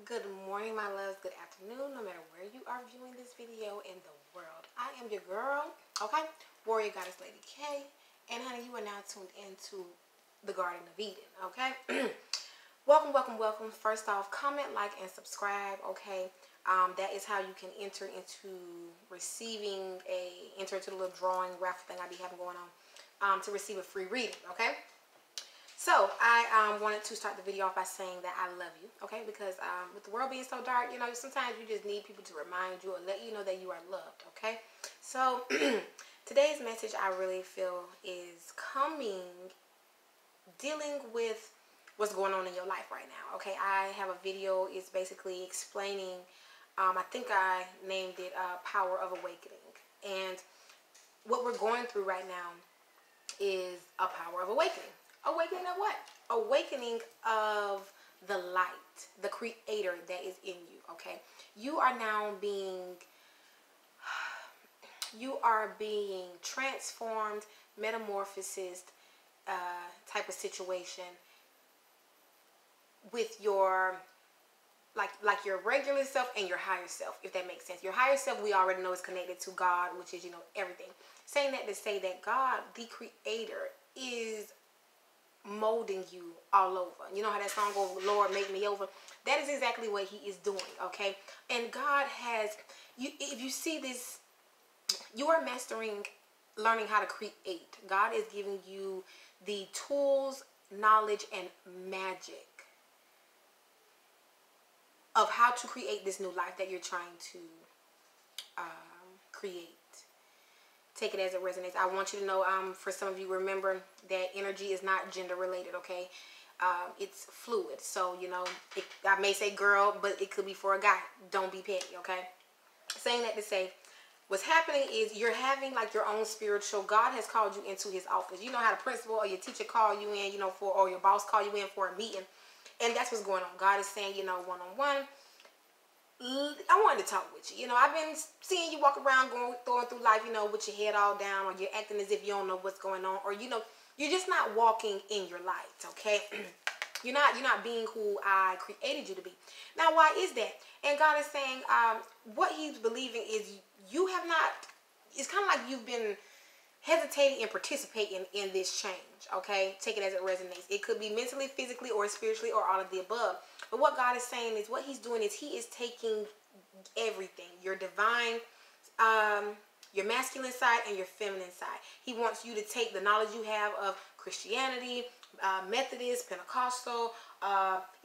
Good morning, my loves. Good afternoon, no matter where you are viewing this video in the world. I am your girl, okay? Warrior Goddess Lady K. And honey, you are now tuned into the Garden of Eden, okay? Welcome, welcome, welcome. First off, comment, like, and subscribe, okay? That is how you can enter into enter into the little drawing raffle thing I be having going on to receive a free reading, okay? So I wanted to start the video off by saying that I love you, okay? Because with the world being so dark, you know, sometimes you just need people to remind you or let you know that you are loved, okay? So today's message I really feel is dealing with what's going on in your life right now, okay? I have a video. It's basically explaining, I think I named it Power of Awakening. And what we're going through right now is a power of awakening. Awakening of what? Awakening of the light, the creator that is in you, okay? You are now being transformed, metamorphosis type of situation with your like your regular self and your higher self, if that makes sense. Your higher self, we already know, is connected to God, which is, you know, everything. Saying that to say that God, the creator, is molding you all over. You know how that song goes, Lord, make me over? That is exactly what he is doing, okay? And God has, if you see this, you are mastering, learning how to create. God is giving you the tools, knowledge, and magic of how to create this new life that you're trying to create. Take it as it resonates. I want you to know, for some of you, remember that energy is not gender related, okay? It's fluid. So, you know, I may say girl, but it could be for a guy. Don't be petty, okay? Saying that to say, what's happening is you're having like your own spiritual, God has called you into his office. You know how the principal or your teacher call you in, you know, or your boss call you in for a meeting. And that's what's going on. God is saying, you know, one-on-one, I wanted to talk with you. You know, I've been seeing you walk around going through life, you know, with your head all down, or you're acting as if you don't know what's going on, or, you know, you're just not walking in your light, okay? You're not being who I created you to be. Now, why is that? And God is saying, what he's believing is you have not, it's kind of like you've been hesitating and participating in this change, okay? Take it as it resonates. It could be mentally, physically, or spiritually, or all of the above. But what God is saying is, what he's doing is he is taking everything, your divine, your masculine side and your feminine side. He wants you to take the knowledge you have of Christianity, Methodist, Pentecostal,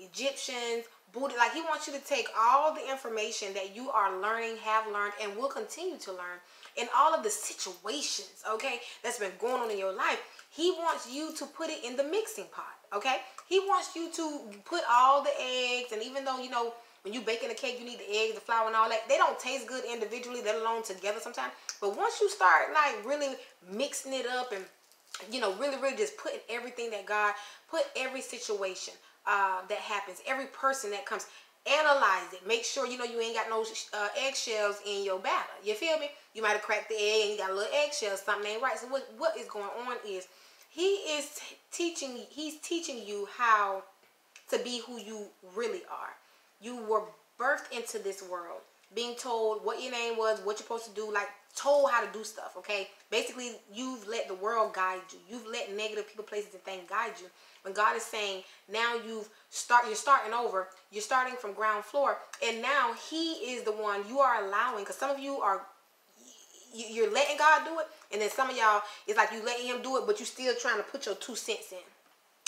Egyptians, Buddha. Like, he wants you to take all the information that you are learning, have learned, and will continue to learn in all of the situations, okay, that's been going on in your life. He wants you to put it in the mixing pot, okay? He wants you to put all the eggs, and even though, you know, when you baking a cake, you need the eggs, the flour, and all that. They don't taste good individually, let alone together sometimes. But once you start, like, really mixing it up and, you know, really, really just putting everything that God put, every situation that happens, every person that comes, analyze it. Make sure, you know, you ain't got no eggshells in your batter. You feel me? You might have cracked the egg and you got a little eggshell. Something ain't right. So what is going on is he's teaching you how to be who you really are. You were birthed into this world, being told what your name was, what you're supposed to do, like told how to do stuff, okay? Basically, you've let the world guide you. You've let negative people, places, and things guide you. When God is saying, now you're starting over, you're starting from ground floor, and now he is the one you are allowing, because some of you are, you're letting God do it, and then some of y'all, it's like you letting him do it, but you still trying to put your 2 cents in.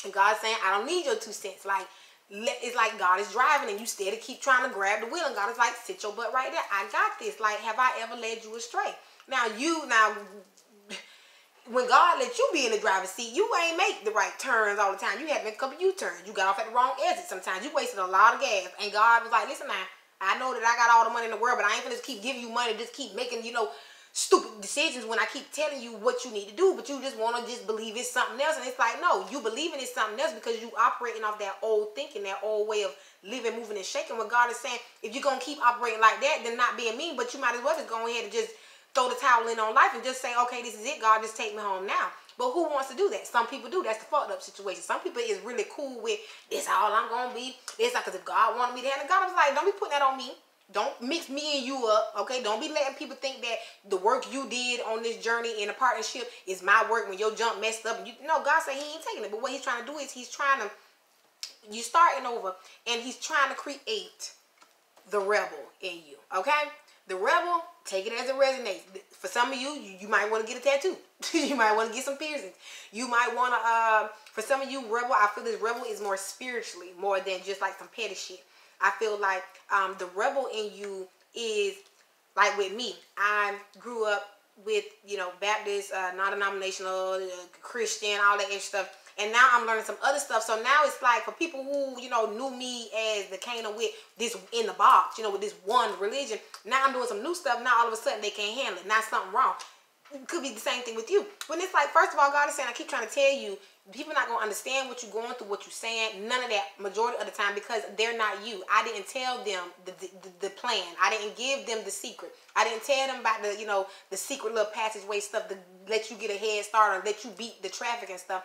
And God's saying, I don't need your 2 cents. Like, it's like God is driving and you steady keep trying to grab the wheel, and God is like, sit your butt right there. I got this. Like, have I ever led you astray? Now, when God let you be in the driver's seat, you ain't make the right turns all the time. You had to make a couple U-turns. You got off at the wrong exit sometimes. You wasted a lot of gas. And God was like, listen now, I know that I got all the money in the world, but I ain't gonna just keep giving you money, just keep making, you know, stupid decisions when I keep telling you what you need to do, but you just want to just believe it's something else. And it's like, no, you believing it's something else because you operating off that old thinking, that old way of living, moving, and shaking. When God is saying, if you're going to keep operating like that, then not being mean, but you might as well just go ahead and just throw the towel in on life and just say, okay, this is it, God, just take me home now. But who wants to do that? Some people do. That's the fucked up situation. Some people is really cool with, this all I'm going to be. This not because if God wanted me to have it. God was like, don't be putting that on me. Don't mix me and you up, okay? Don't be letting people think that the work you did on this journey in a partnership is my work when your jump messed up. And no, God said he ain't taking it. But what he's trying to do is he's trying to, you starting over, and he's trying to create the rebel in you, okay? The rebel, take it as it resonates. For some of you, you might want to get a tattoo. You might want to get some piercings. You might want to, for some of you, rebel, I feel this rebel is more spiritually, more than just like some petty shit. I feel like the rebel in you is, like with me, I grew up with, you know, Baptist, non-denominational, Christian, all that extra stuff. And now I'm learning some other stuff. So now it's like for people who, you know, knew me as the Cana with this in the box, you know, with this one religion. Now I'm doing some new stuff. Now all of a sudden they can't handle it. Now something wrong. It could be the same thing with you. But it's like, first of all, God is saying, I keep trying to tell you, people not going to understand what you're going through, what you're saying. None of that majority of the time, because they're not you. I didn't tell them the plan. I didn't give them the secret. I didn't tell them about the, you know, the secret little passageway stuff to let you get a head start or let you beat the traffic and stuff.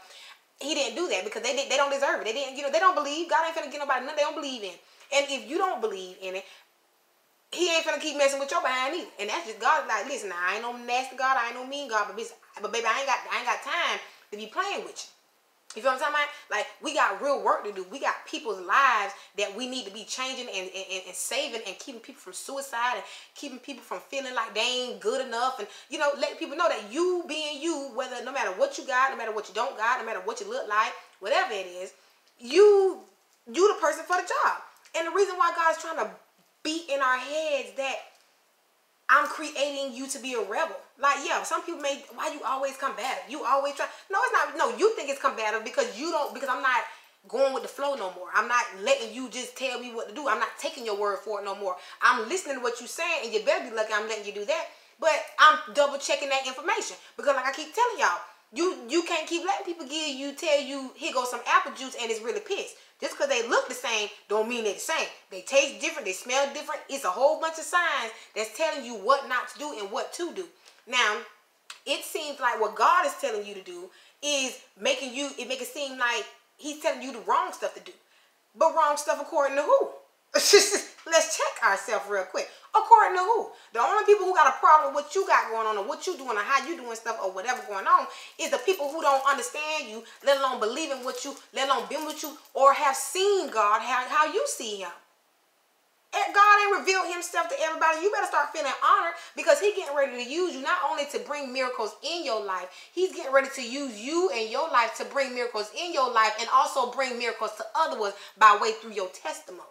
He didn't do that because they don't deserve it. They didn't, you know, they don't believe. God ain't finna get nobody nothing they don't believe in. And if you don't believe in it, he ain't finna keep messing with your behind either. And that's just God. Like, listen, now, I ain't no nasty God, I ain't no mean God, but baby, I ain't got time to be playing with you. You feel what I'm talking about? Like, we got real work to do. We got people's lives that we need to be changing and saving and keeping people from suicide and keeping people from feeling like they ain't good enough. And, you know, letting people know that you being you, whether no matter what you got, no matter what you don't got, no matter what you look like, whatever it is, you the person for the job. And the reason why God is trying to beat in our heads that I'm creating you to be a rebel. Like, yeah, some people may, why you always combative? You always try. No, it's not. No, you think it's combative because you don't, because I'm not going with the flow no more. I'm not letting you just tell me what to do. I'm not taking your word for it no more. I'm listening to what you're saying, and you better be lucky I'm letting you do that. But I'm double checking that information because, like I keep telling y'all, you can't keep letting people tell you, here goes some apple juice and it's really piss. Just because they look the same don't mean they're the same. They taste different. They smell different. It's a whole bunch of signs that's telling you what not to do and what to do. Now, it seems like what God is telling you to do is make it seem like he's telling you the wrong stuff to do. But wrong stuff according to who? Let's check ourselves real quick. According to who? The only people who got a problem with what you got going on or what you doing or how you doing stuff or whatever going on is the people who don't understand you, let alone believe in what you, let alone been with you or have seen God how you see him. And God ain't revealed himself to everybody. You better start feeling honored because he's getting ready to use you not only to bring miracles in your life, he's getting ready to use you and your life to bring miracles in your life and also bring miracles to others by way through your testimony.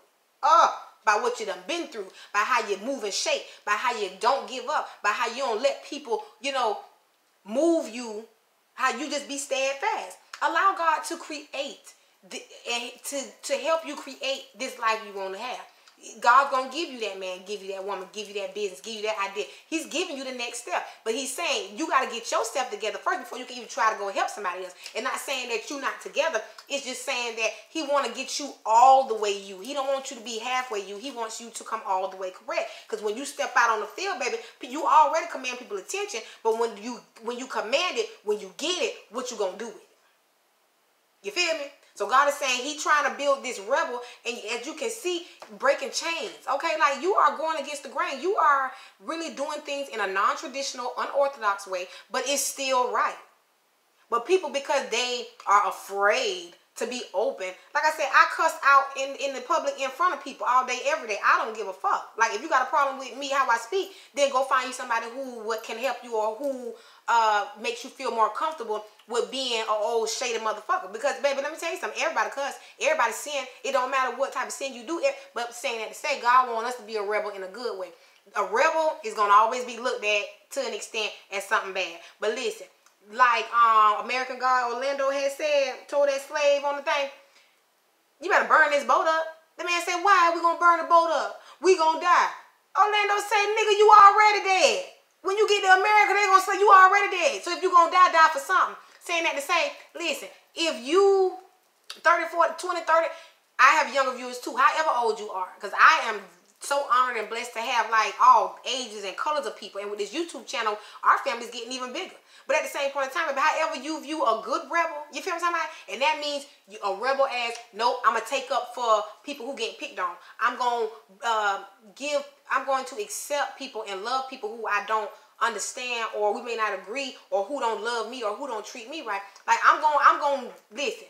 By what you done been through, by how you move and shake, by how you don't give up, by how you don't let people, you know, move you, how you just be steadfast. Allow God to create, to help you create this life you want to have. God's going to give you that man, give you that woman, give you that business, give you that idea. He's giving you the next step. But he's saying you got to get yourself together first before you can even try to go help somebody else. And not saying that you're not together. It's just saying that he want to get you all the way you. He don't want you to be halfway you. He wants you to come all the way correct. Because when you step out on the field, baby, you already command people's attention. But when you command it, when you get it, what you going to do with it? You feel me? So God is saying he's trying to build this rebel, and as you can see, breaking chains. Okay, like you are going against the grain. You are really doing things in a non-traditional, unorthodox way, but it's still right. But people, because they are afraid to be open, like I said, I cuss out in the public in front of people all day, every day. I don't give a fuck. Like if you got a problem with me, how I speak, then go find you somebody who can help you or who makes you feel more comfortable with being an old shady motherfucker. Because baby, let me tell you something. Everybody cuss. Everybody sin. It don't matter what type of sin you do. But saying that to say, God wants us to be a rebel in a good way. A rebel is gonna always be looked at to an extent as something bad. But listen, like American God Orlando had said, told that slave on the thing, you better burn this boat up. The man said, why are we gonna burn the boat up? We gonna die. Orlando said, nigga, you already dead. When you get to America, they gonna say you already dead. So if you gonna die, die for something. Saying that to say, listen, if you 30, 40, 20, 30, I have younger viewers too, however old you are, because I am so honored and blessed to have like all ages and colors of people. And with this YouTube channel, our family's getting even bigger. But at the same point in time, however you view a good rebel, you feel what I'm talking about? And that means a rebel as, nope, I'm going to take up for people who get picked on. I'm going to accept people and love people who I don't understand, or we may not agree, or who don't love me, or who don't treat me right. Like, I'm going to listen.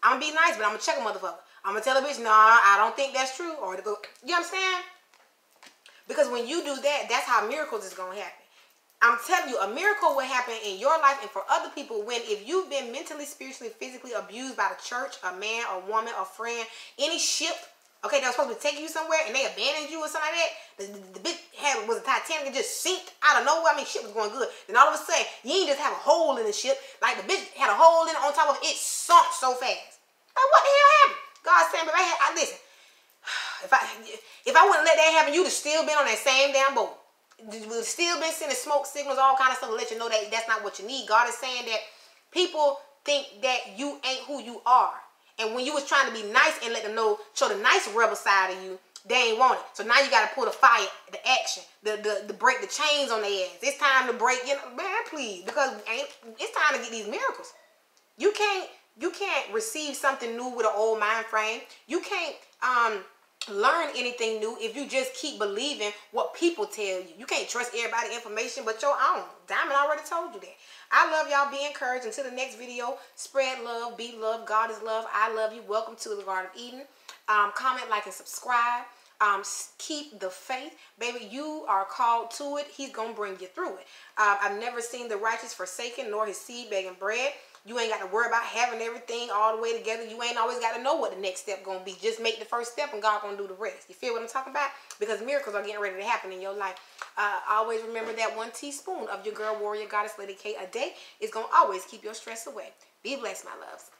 I'm going to be nice, but I'm going to check a motherfucker. I'm going to tell a bitch, nah, I don't think that's true. Or, you know what I'm saying? Because when you do that, that's how miracles is going to happen. I'm telling you, a miracle will happen in your life and for other people when, if you've been mentally, spiritually, physically abused by the church, a man, a woman, a friend, any ship, okay, that was supposed to take you somewhere and they abandoned you or something like that. The bitch was a Titanic and just sinked out of nowhere. I mean, shit was going good. Then all of a sudden, you ain't just have a hole in the ship. Like, the bitch had a hole in it on top of it. It sunk so fast. Like, what the hell happened? God's saying, but listen, if I wouldn't let that happen, you'd have still been on that same damn boat. We've still been sending smoke signals, all kind of stuff to let you know that that's not what you need. God is saying that people think that you ain't who you are. And when you was trying to be nice and let them know, show the nice rebel side of you, they ain't want it. So now you got to pull the fire, the action, the break the chains on their ass. It's time to break, man, please. Because it's time to get these miracles. You can't receive something new with an old mind frame. You can't learn anything new if you just keep believing what people tell you. You can't trust everybody's information but your own. Diamond already told you that. I love y'all. Be encouraged. Until the next video, spread love, be love. God is love. I love you. Welcome to the Garden of Eden. Comment, like, and subscribe. Keep the faith. Baby, you are called to it. He's going to bring you through it. I've never seen the righteous forsaken, nor his seed begging bread. You ain't got to worry about having everything all the way together. You ain't always got to know what the next step going to be. Just make the first step and God going to do the rest. You feel what I'm talking about? Because miracles are getting ready to happen in your life. Always remember that 1 teaspoon of your girl, warrior, goddess, Lady K a day is going to always keep your stress away. Be blessed, my loves.